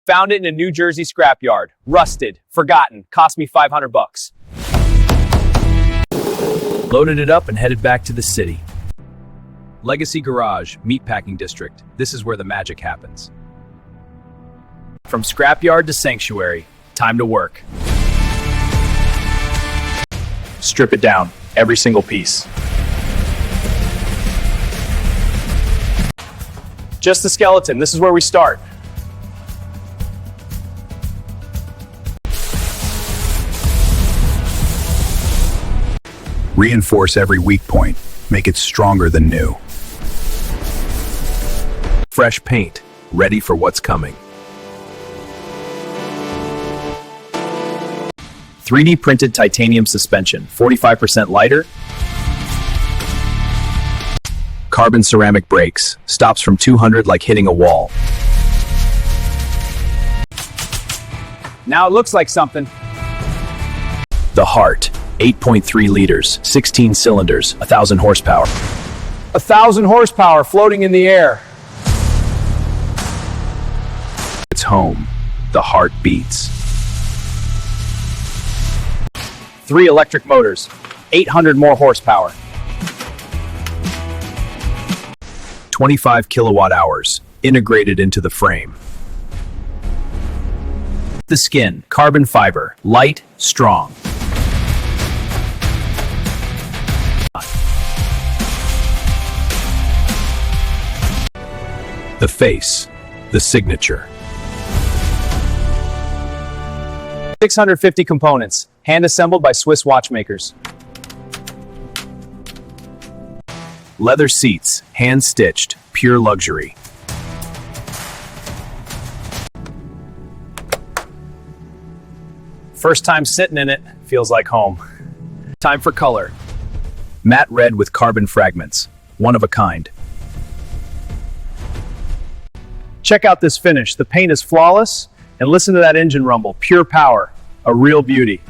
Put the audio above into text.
Found it in a New Jersey scrapyard. Rusted, forgotten, cost me 500 bucks. Loaded it up and headed back to the city. Legacy Garage, Meatpacking District. This is where the magic happens. From scrapyard to sanctuary, time to work. Strip it down, every single piece. Just the skeleton, this is where we start. Reinforce every weak point. Make it stronger than new. Fresh paint, ready for what's coming. 3D printed titanium suspension, 45% lighter. Carbon ceramic brakes, stops from 200 like hitting a wall. Now it looks like something. The heart, 8.3 liters, 16 cylinders, 1,000 horsepower. 1,000 horsepower floating in the air. It's home. The heart beats. 3 electric motors, 800 more horsepower. 25 kilowatt hours, integrated into the frame. The skin, carbon fiber, light, strong. The face, the signature. 650 components, hand-assembled by Swiss watchmakers. Leather seats, hand-stitched, pure luxury. First time sitting in it, feels like home. Time for color. Matte red with carbon fragments, one of a kind. Check out this finish, the paint is flawless, and listen to that engine rumble, pure power, a real beauty.